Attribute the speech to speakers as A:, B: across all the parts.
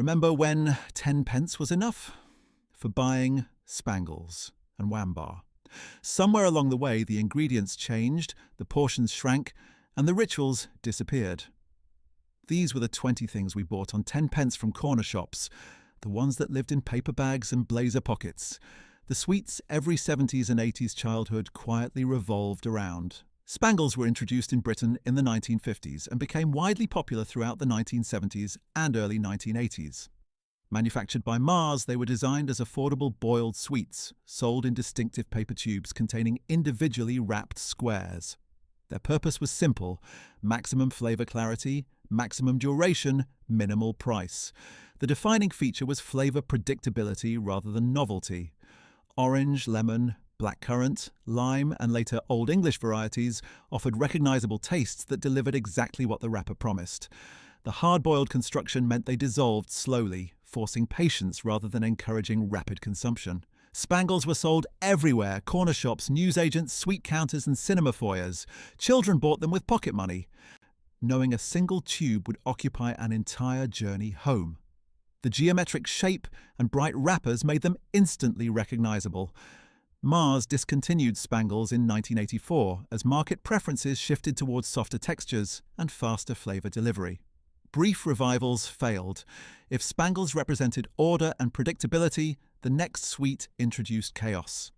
A: Remember when 10 pence was enough? For buying Spangles and Wham bar. Somewhere along the way, the ingredients changed, the portions shrank, and the rituals disappeared. These were the 20 things we bought on 10 pence from corner shops, the ones that lived in paper bags and blazer pockets, the sweets every 70s and 80s childhood quietly revolved around. Spangles were introduced in Britain in the 1950s and became widely popular throughout the 1970s and early 1980s. Manufactured by Mars, they were designed as affordable boiled sweets, sold in distinctive paper tubes containing individually wrapped squares. Their purpose was simple: maximum flavor clarity, maximum duration, minimal price. The defining feature was flavor predictability rather than novelty. Orange, lemon, blackcurrant, lime, and later Old English varieties offered recognizable tastes that delivered exactly what the wrapper promised. The hard-boiled construction meant they dissolved slowly, forcing patience rather than encouraging rapid consumption. Spangles were sold everywhere: corner shops, newsagents, sweet counters, and cinema foyers. Children bought them with pocket money, knowing a single tube would occupy an entire journey home. The geometric shape and bright wrappers made them instantly recognizable. Mars discontinued Spangles in 1984 as market preferences shifted towards softer textures and faster flavor delivery. Brief revivals failed. If Spangles represented order and predictability, the next sweet introduced chaos.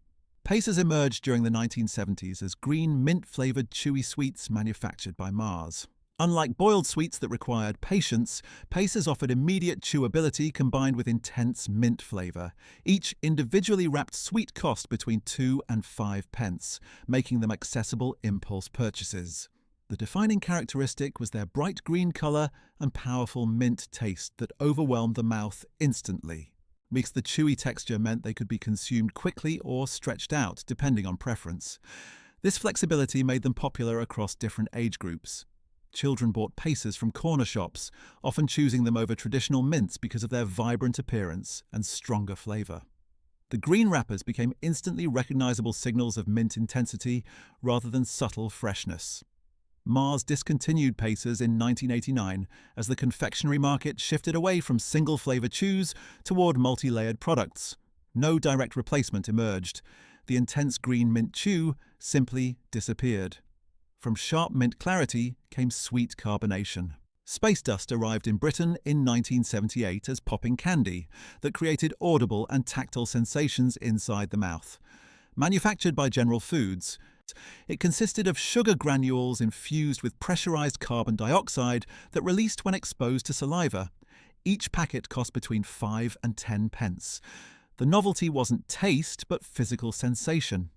A: Pacers emerged during the 1970s as green, mint-flavored chewy sweets manufactured by Mars. Unlike boiled sweets that required patience, Pacers offered immediate chewability combined with intense mint flavor. Each individually wrapped sweet cost between 2 and 5 pence, making them accessible impulse purchases. The defining characteristic was their bright green color and powerful mint taste that overwhelmed the mouth instantly. Because the chewy texture meant they could be consumed quickly or stretched out, depending on preference. This flexibility made them popular across different age groups. Children bought Pacers from corner shops, often choosing them over traditional mints because of their vibrant appearance and stronger flavor. The green wrappers became instantly recognizable signals of mint intensity rather than subtle freshness. Mars discontinued Pacers in 1989 as the confectionery market shifted away from single-flavor chews toward multi-layered products. No direct replacement emerged. The intense green mint chew simply disappeared. From sharp mint clarity came sweet carbonation. Space dust arrived in Britain in 1978 as popping candy that created audible and tactile sensations inside the mouth. Manufactured by General Foods, it consisted of sugar granules infused with pressurized carbon dioxide that released when exposed to saliva. Each packet cost between 5 and 10 pence. The novelty wasn't taste, but physical sensation.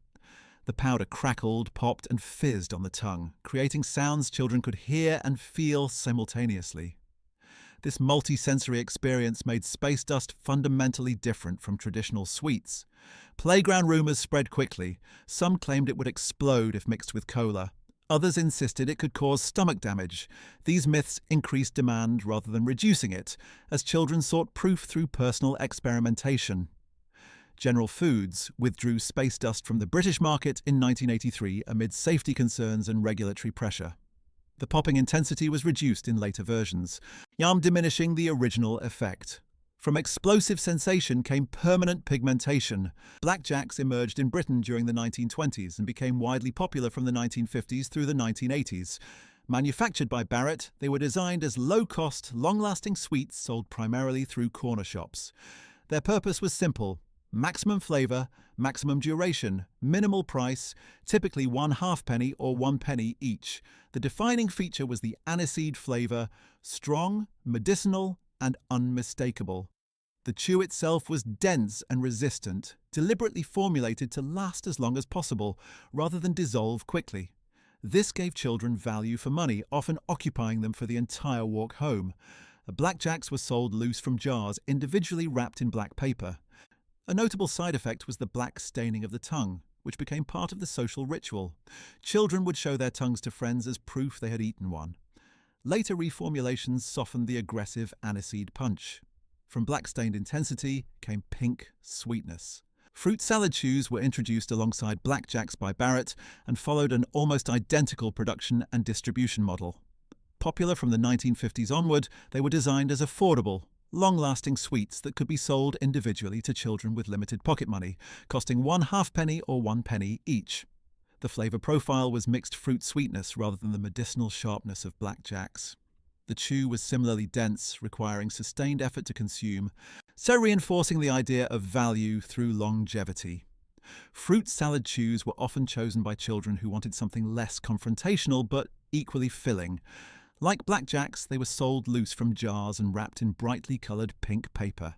A: The powder crackled, popped, and fizzed on the tongue, creating sounds children could hear and feel simultaneously. This multi-sensory experience made space dust fundamentally different from traditional sweets. Playground rumors spread quickly. Some claimed it would explode if mixed with cola. Others insisted it could cause stomach damage. These myths increased demand rather than reducing it, as children sought proof through personal experimentation. General Foods withdrew space dust from the British market in 1983 amid safety concerns and regulatory pressure. The popping intensity was reduced in later versions, diminishing the original effect. From explosive sensation came permanent pigmentation. Blackjacks emerged in Britain during the 1920s and became widely popular from the 1950s through the 1980s. Manufactured by Barrett, they were designed as low-cost, long-lasting sweets sold primarily through corner shops. Their purpose was simple: maximum flavor, maximum duration, minimal price, typically 1 halfpenny or 1 penny each. The defining feature was the aniseed flavor, strong, medicinal, and unmistakable. The chew itself was dense and resistant, deliberately formulated to last as long as possible, rather than dissolve quickly. This gave children value for money, often occupying them for the entire walk home. Blackjacks were sold loose from jars, individually wrapped in black paper. A notable side effect was the black staining of the tongue, which became part of the social ritual. Children would show their tongues to friends as proof they had eaten one. Later reformulations softened the aggressive aniseed punch. From black-stained intensity came pink sweetness. Fruit salad chews were introduced alongside Blackjacks by Barrett and followed an almost identical production and distribution model. Popular from the 1950s onward, they were designed as affordable, long-lasting sweets that could be sold individually to children with limited pocket money, costing 1/2 penny or 1 penny each. The flavour profile was mixed fruit sweetness rather than the medicinal sharpness of Blackjacks. The chew was similarly dense, requiring sustained effort to consume, so reinforcing the idea of value through longevity. Fruit salad chews were often chosen by children who wanted something less confrontational but equally filling. Like Blackjacks, they were sold loose from jars and wrapped in brightly coloured pink paper.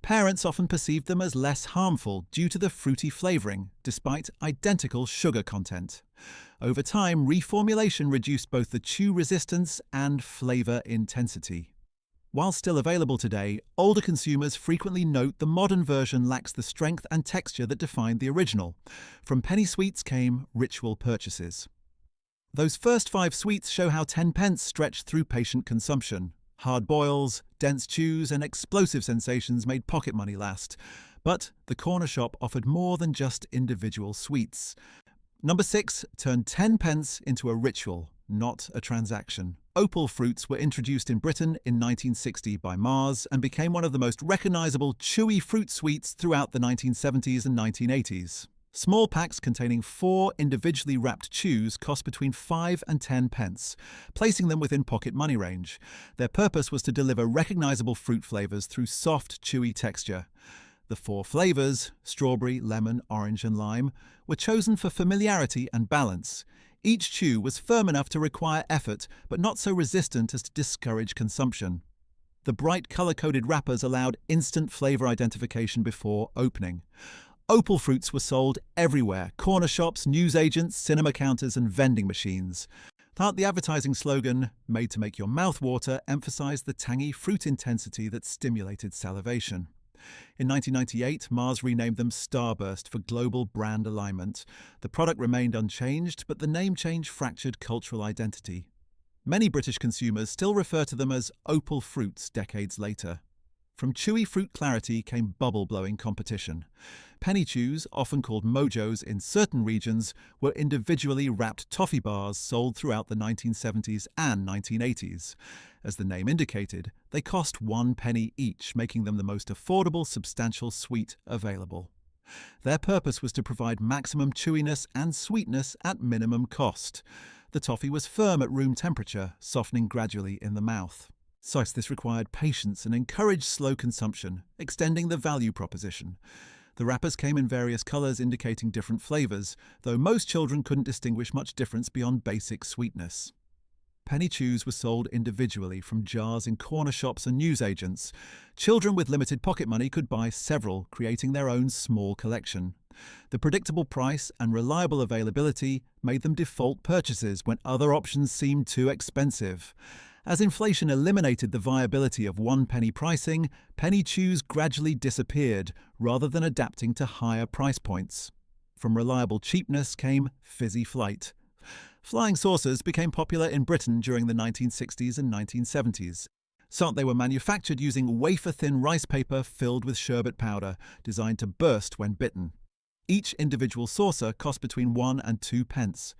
A: Parents often perceived them as less harmful due to the fruity flavouring, despite identical sugar content. Over time, reformulation reduced both the chew resistance and flavour intensity. While still available today, older consumers frequently note the modern version lacks the strength and texture that defined the original. From penny sweets came ritual purchases. Those first 5 sweets show how 10 pence stretched through patient consumption. Hard boils, dense chews, and explosive sensations made pocket money last. But the corner shop offered more than just individual sweets. Number 6 turned 10 pence into a ritual, not a transaction. Opal Fruits were introduced in Britain in 1960 by Mars and became one of the most recognisable chewy fruit sweets throughout the 1970s and 1980s. Small packs containing 4 individually wrapped chews cost between 5 and 10 pence, placing them within pocket money range. Their purpose was to deliver recognisable fruit flavours through soft, chewy texture. The 4 flavours, strawberry, lemon, orange and lime, were chosen for familiarity and balance. Each chew was firm enough to require effort, but not so resistant as to discourage consumption. The bright colour-coded wrappers allowed instant flavour identification before opening. Opal Fruits were sold everywhere: corner shops, newsagents, cinema counters and vending machines. The advertising slogan, "Made to make your mouth water," emphasised the tangy fruit intensity that stimulated salivation. In 1998, Mars renamed them Starburst for global brand alignment. The product remained unchanged, but the name change fractured cultural identity. Many British consumers still refer to them as Opal Fruits decades later. From chewy fruit clarity came bubble-blowing competition. Penny chews, often called mojos in certain regions, were individually wrapped toffee bars sold throughout the 1970s and 1980s. As the name indicated, they cost 1 penny each, making them the most affordable, substantial sweet available. Their purpose was to provide maximum chewiness and sweetness at minimum cost. The toffee was firm at room temperature, softening gradually in the mouth. So this required patience and encouraged slow consumption, extending the value proposition. The wrappers came in various colours indicating different flavours, though most children couldn't distinguish much difference beyond basic sweetness. Penny chews were sold individually from jars in corner shops and newsagents. Children with limited pocket money could buy several, creating their own small collection. The predictable price and reliable availability made them default purchases when other options seemed too expensive. As inflation eliminated the viability of 1 penny pricing, penny chews gradually disappeared, rather than adapting to higher price points. From reliable cheapness came fizzy flight. Flying saucers became popular in Britain during the 1960s and 1970s. They were manufactured using wafer-thin rice paper filled with sherbet powder, designed to burst when bitten. Each individual saucer cost between 1 and 2 pence.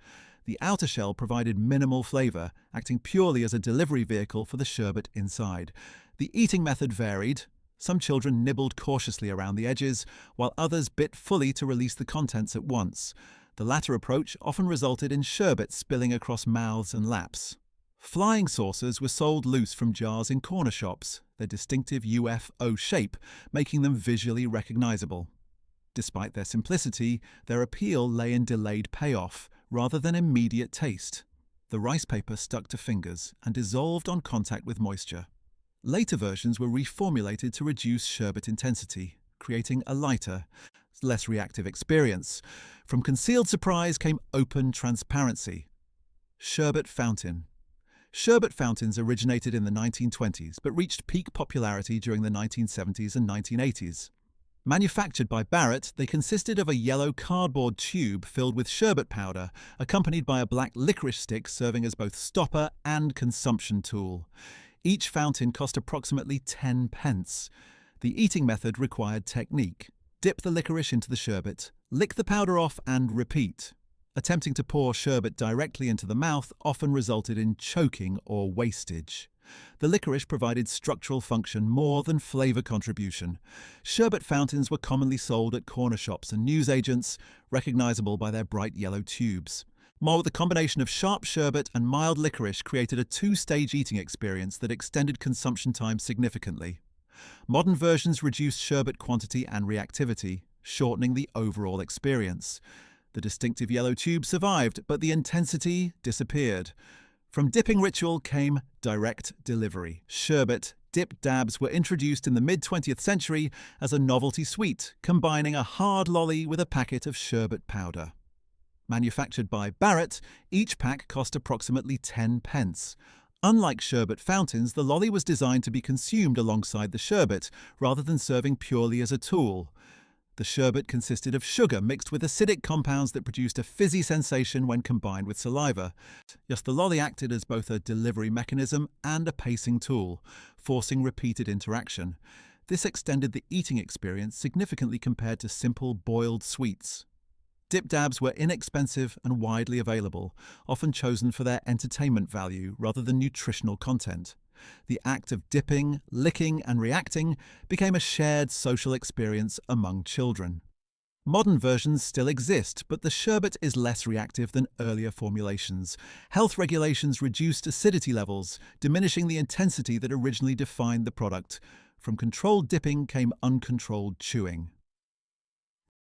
A: The outer shell provided minimal flavour, acting purely as a delivery vehicle for the sherbet inside. The eating method varied. Some children nibbled cautiously around the edges, while others bit fully to release the contents at once. The latter approach often resulted in sherbet spilling across mouths and laps. Flying saucers were sold loose from jars in corner shops, their distinctive UFO shape making them visually recognisable. Despite their simplicity, their appeal lay in delayed payoff, rather than immediate taste. The rice paper stuck to fingers and dissolved on contact with moisture. Later versions were reformulated to reduce sherbet intensity, creating a lighter, less reactive experience. From concealed surprise came open transparency. Sherbet fountain. Sherbet fountains originated in the 1920s but reached peak popularity during the 1970s and 1980s. Manufactured by Barrett, they consisted of a yellow cardboard tube filled with sherbet powder, accompanied by a black licorice stick serving as both stopper and consumption tool. Each fountain cost approximately 10 pence. The eating method required technique. Dip the licorice into the sherbet, lick the powder off and repeat. Attempting to pour sherbet directly into the mouth often resulted in choking or wastage. The licorice provided structural function more than flavor contribution. Sherbet fountains were commonly sold at corner shops and newsagents, recognizable by their bright yellow tubes. More, the combination of sharp sherbet and mild licorice created a two-stage eating experience that extended consumption time significantly. Modern versions reduced sherbet quantity and reactivity, shortening the overall experience. The distinctive yellow tube survived, but the intensity disappeared. From dipping ritual came direct delivery. Sherbet dip dabs were introduced in the mid-20th century as a novelty sweet, combining a hard lolly with a packet of sherbet powder. Manufactured by Barrett, each pack cost approximately 10 pence. Unlike sherbet fountains, the lolly was designed to be consumed alongside the sherbet, rather than serving purely as a tool. The sherbet consisted of sugar mixed with acidic compounds that produced a fizzy sensation when combined with saliva. Yes, the lolly acted as both a delivery mechanism and a pacing tool, forcing repeated interaction. This extended the eating experience significantly compared to simple boiled sweets. Dip dabs were inexpensive and widely available, often chosen for their entertainment value rather than nutritional content. The act of dipping, licking, and reacting became a shared social experience among children. Modern versions still exist, but the sherbet is less reactive than earlier formulations. Health regulations reduced acidity levels, diminishing the intensity that originally defined the product. From controlled dipping came uncontrolled chewing.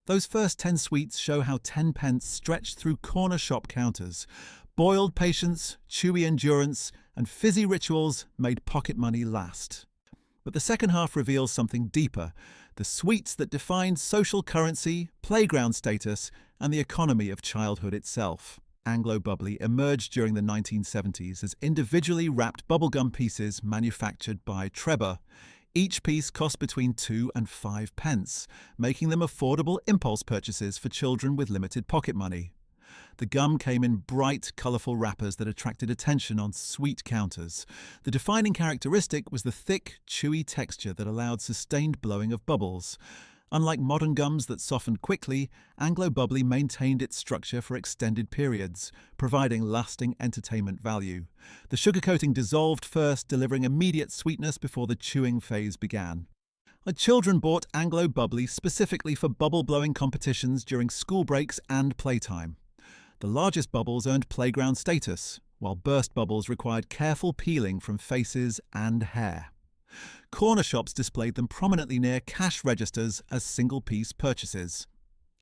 A: Those first 10 sweets show how 10 pence stretched through corner shop counters. Boiled patience, chewy endurance, and fizzy rituals made pocket money last. But the second half reveals something deeper: the sweets that defined social currency, playground status, and the economy of childhood itself. Anglo Bubbly emerged during the 1970s as individually wrapped bubblegum pieces manufactured by Trebor. Each piece cost between 2 and 5 pence, making them affordable impulse purchases for children with limited pocket money. The gum came in bright, colourful wrappers that attracted attention on sweet counters. The defining characteristic was the thick, chewy texture that allowed sustained blowing of bubbles. Unlike modern gums that softened quickly, Anglo Bubbly maintained its structure for extended periods, providing lasting entertainment value. The sugar coating dissolved first, delivering immediate sweetness before the chewing phase began. Children bought Anglo Bubbly specifically for bubble-blowing competitions during school breaks and playtime. The largest bubbles earned playground status, while burst bubbles required careful peeling from faces and hair. Corner shops displayed them prominently near cash registers as single-piece purchases.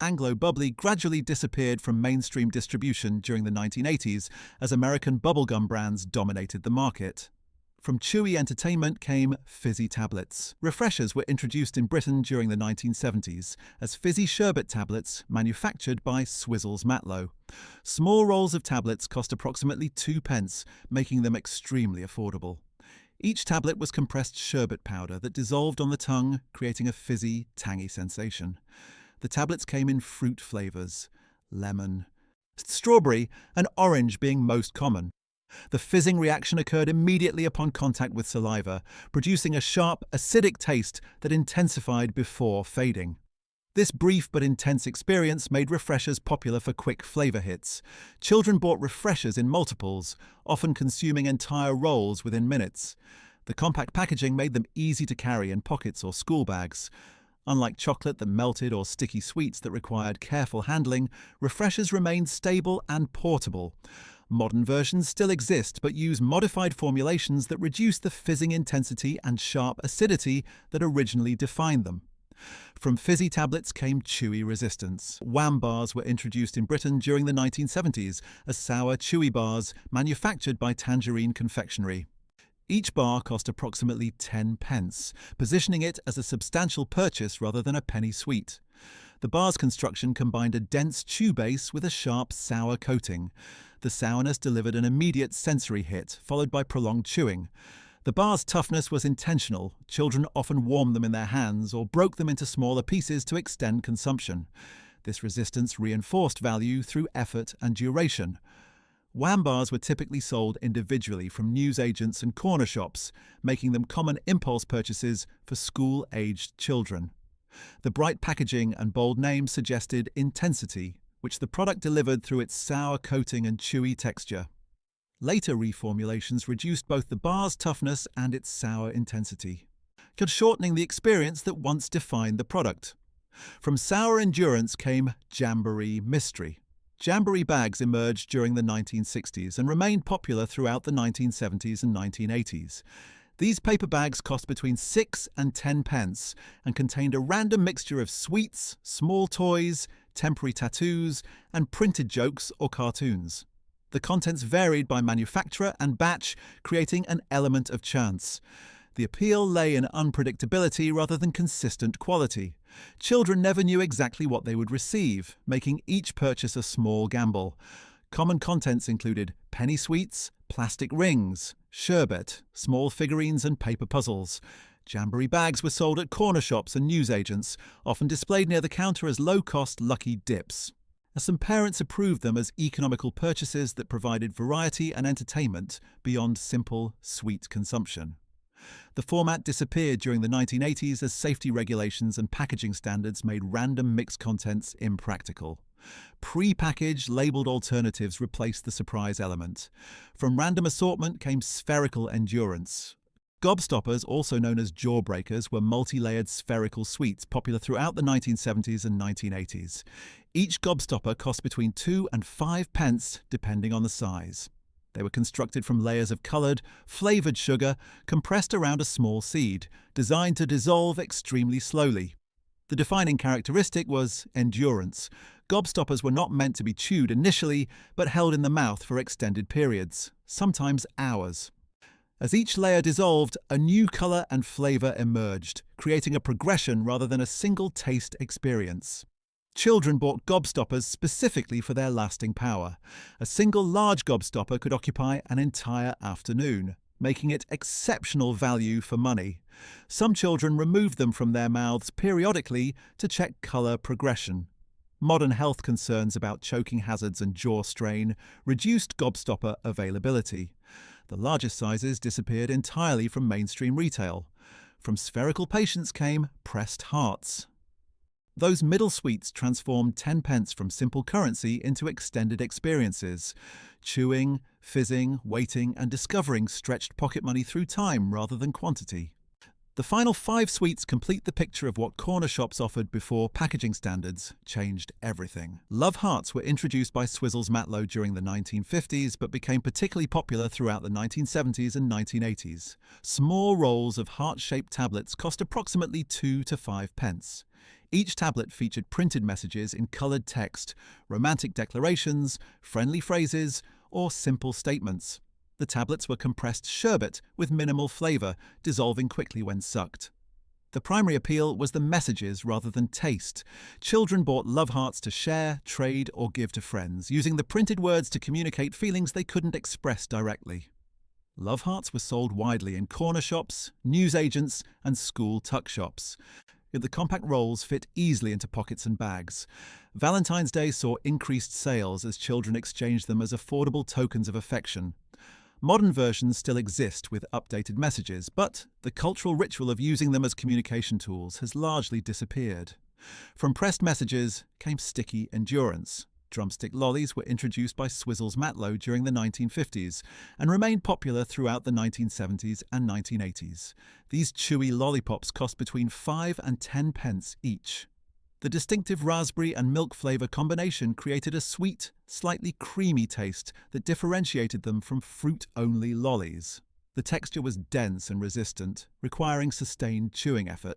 A: Anglo Bubbly gradually disappeared from mainstream distribution during the 1980s as American bubblegum brands dominated the market. From chewy entertainment came fizzy tablets. Refreshers were introduced in Britain during the 1970s as fizzy sherbet tablets manufactured by Swizzles Matlow. Small rolls of tablets cost approximately 2 pence, making them extremely affordable. Each tablet was compressed sherbet powder that dissolved on the tongue, creating a fizzy, tangy sensation. The tablets came in fruit flavours: lemon, strawberry, and orange being most common. The fizzing reaction occurred immediately upon contact with saliva, producing a sharp, acidic taste that intensified before fading. This brief but intense experience made refreshers popular for quick flavour hits. Children bought refreshers in multiples, often consuming entire rolls within minutes. The compact packaging made them easy to carry in pockets or school bags. Unlike chocolate that melted or sticky sweets that required careful handling, refreshers remained stable and portable. Modern versions still exist but use modified formulations that reduce the fizzing intensity and sharp acidity that originally defined them. From fizzy tablets came chewy resistance. Wham bars were introduced in Britain during the 1970s as sour, chewy bars manufactured by Tangerine Confectionery. Each bar cost approximately 10 pence, positioning it as a substantial purchase rather than a penny sweet. The bar's construction combined a dense chew base with a sharp, sour coating. The sourness delivered an immediate sensory hit, followed by prolonged chewing. The bar's toughness was intentional. Children often warmed them in their hands or broke them into smaller pieces to extend consumption. This resistance reinforced value through effort and duration. Wham bars were typically sold individually from newsagents and corner shops, making them common impulse purchases for school-aged children. The bright packaging and bold name suggested intensity, which the product delivered through its sour coating and chewy texture. Later reformulations reduced both the bar's toughness and its sour intensity, shortening the experience that once defined the product. From sour endurance came Jamboree Mystery. Jamboree bags emerged during the 1960s and remained popular throughout the 1970s and 1980s. These paper bags cost between 6 and 10 pence and contained a random mixture of sweets, small toys, temporary tattoos, and printed jokes or cartoons. The contents varied by manufacturer and batch, creating an element of chance. The appeal lay in unpredictability rather than consistent quality. Children never knew exactly what they would receive, making each purchase a small gamble. Common contents included penny sweets, plastic rings, sherbet, small figurines and paper puzzles. Jamboree bags were sold at corner shops and newsagents, often displayed near the counter as low-cost lucky dips. Some parents approved them as economical purchases that provided variety and entertainment beyond simple, sweet consumption. The format disappeared during the 1980s as safety regulations and packaging standards made random mixed contents impractical. Pre-packaged, labelled alternatives replaced the surprise element. From random assortment came spherical endurance. Gobstoppers, also known as jawbreakers, were multi-layered spherical sweets popular throughout the 1970s and 1980s. Each gobstopper cost between 2 and 5 pence, depending on the size. They were constructed from layers of coloured, flavoured sugar compressed around a small seed, designed to dissolve extremely slowly. The defining characteristic was endurance. Gobstoppers were not meant to be chewed initially, but held in the mouth for extended periods, sometimes hours. As each layer dissolved, a new colour and flavour emerged, creating a progression rather than a single taste experience. Children bought gobstoppers specifically for their lasting power. A single large gobstopper could occupy an entire afternoon, making it exceptional value for money. Some children removed them from their mouths periodically to check colour progression. Modern health concerns about choking hazards and jaw strain reduced gobstopper availability. The largest sizes disappeared entirely from mainstream retail. From spherical patients came pressed hearts. Those middle sweets transformed 10 pence from simple currency into extended experiences. Chewing, fizzing, waiting, and discovering stretched pocket money through time rather than quantity. The final 5 sweets complete the picture of what corner shops offered before packaging standards changed everything. Love Hearts were introduced by Swizzles Matlow during the 1950s but became particularly popular throughout the 1970s and 1980s. Small rolls of heart-shaped tablets cost approximately 2 to 5 pence. Each tablet featured printed messages in coloured text, romantic declarations, friendly phrases, or simple statements. The tablets were compressed sherbet with minimal flavour, dissolving quickly when sucked. The primary appeal was the messages rather than taste. Children bought Love Hearts to share, trade, or give to friends, using the printed words to communicate feelings they couldn't express directly. Love Hearts were sold widely in corner shops, newsagents, and school tuck shops. Yet the compact rolls fit easily into pockets and bags. Valentine's Day saw increased sales as children exchanged them as affordable tokens of affection. Modern versions still exist with updated messages, but the cultural ritual of using them as communication tools has largely disappeared. From pressed messages came sticky endurance. Drumstick lollies were introduced by Swizzles Matlow during the 1950s and remained popular throughout the 1970s and 1980s. These chewy lollipops cost between 5 and 10 pence each. The distinctive raspberry and milk flavour combination created a sweet, slightly creamy taste that differentiated them from fruit-only lollies. The texture was dense and resistant, requiring sustained chewing effort.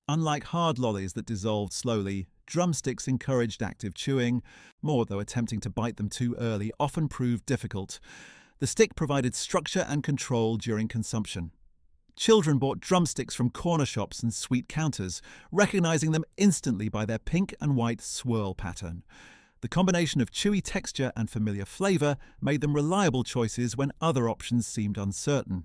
A: Unlike hard lollies that dissolved slowly, drumsticks encouraged active chewing, more though attempting to bite them too early often proved difficult. The stick provided structure and control during consumption. Children bought drumsticks from corner shops and sweet counters, recognizing them instantly by their pink and white swirl pattern. The combination of chewy texture and familiar flavor made them reliable choices when other options seemed uncertain.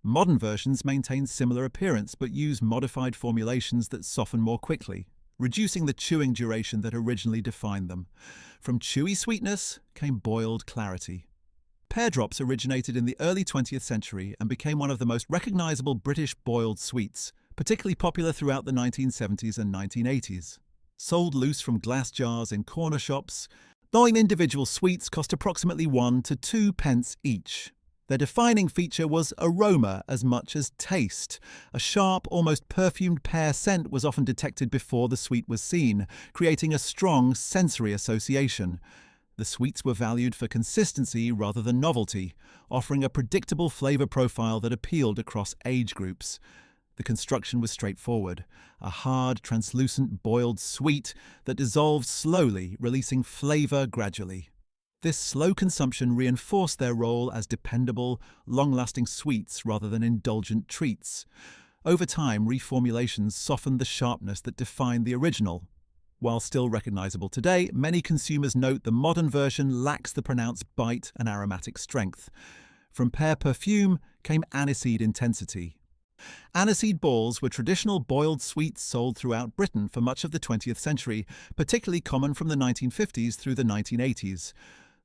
A: Modern versions maintain similar appearance but use modified formulations that soften more quickly, reducing the chewing duration that originally defined them. From chewy sweetness came boiled clarity. Pear Drops originated in the early 20th century and became one of the most recognizable British boiled sweets, particularly popular throughout the 1970s and 1980s. Sold loose from glass jars in corner shops, Nine individual sweets cost approximately 1 to 2 pence each. Their defining feature was aroma as much as taste. A sharp, almost perfumed pear scent was often detected before the sweet was seen, creating a strong sensory association. The sweets were valued for consistency rather than novelty, offering a predictable flavour profile that appealed across age groups. The construction was straightforward, a hard, translucent boiled sweet that dissolved slowly, releasing flavour gradually. This slow consumption reinforced their role as dependable, long-lasting sweets rather than indulgent treats. Over time, reformulations softened the sharpness that defined the original. While still recognizable today, many consumers note the modern version lacks the pronounced bite and aromatic strength. From pear perfume came aniseed intensity. Aniseed balls were traditional boiled sweets sold throughout Britain for much of the 20th century, particularly common from the 1950s through the 1980s.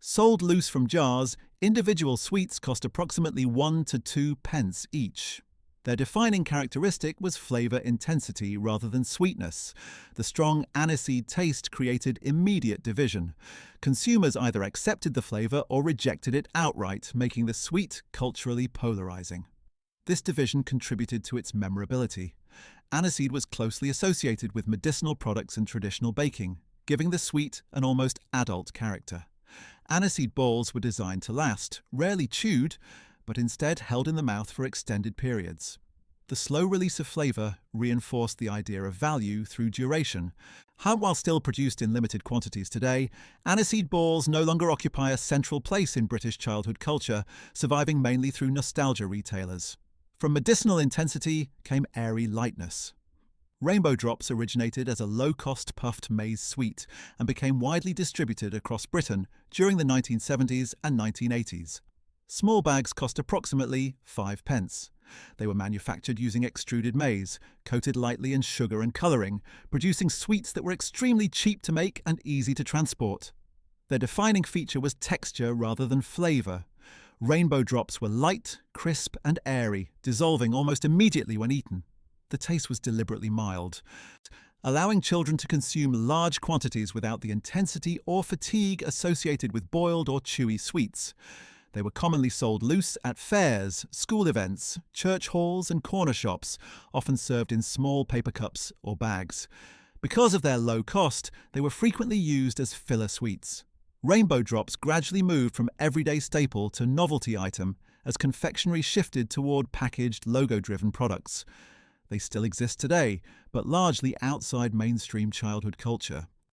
A: Sold loose from jars, individual sweets cost approximately 1 to 2 pence each. Their defining characteristic was flavour intensity rather than sweetness. The strong aniseed taste created immediate division. Consumers either accepted the flavour or rejected it outright, making the sweet culturally polarising. This division contributed to its memorability. Aniseed was closely associated with medicinal products and traditional baking, giving the sweet an almost adult character. Aniseed balls were designed to last, rarely chewed, but instead held in the mouth for extended periods. The slow release of flavour reinforced the idea of value through duration. While still produced in limited quantities today, aniseed balls no longer occupy a central place in British childhood culture, surviving mainly through nostalgia retailers. From medicinal intensity came airy lightness. Rainbow Drops originated as a low-cost puffed maize sweet and became widely distributed across Britain during the 1970s and 1980s. Small bags cost approximately 5 pence. They were manufactured using extruded maize, coated lightly in sugar and colouring, producing sweets that were extremely cheap to make and easy to transport. Their defining feature was texture rather than flavour. Rainbow Drops were light, crisp and airy, dissolving almost immediately when eaten. The taste was deliberately mild, allowing children to consume large quantities without the intensity or fatigue associated with boiled or chewy sweets. They were commonly sold loose at fairs, school events, church halls and corner shops, often served in small paper cups or bags. Because of their low cost, they were frequently used as filler sweets. Rainbow Drops gradually moved from everyday staple to novelty item as confectionery shifted toward packaged, logo-driven products. They still exist today, but largely outside mainstream childhood culture.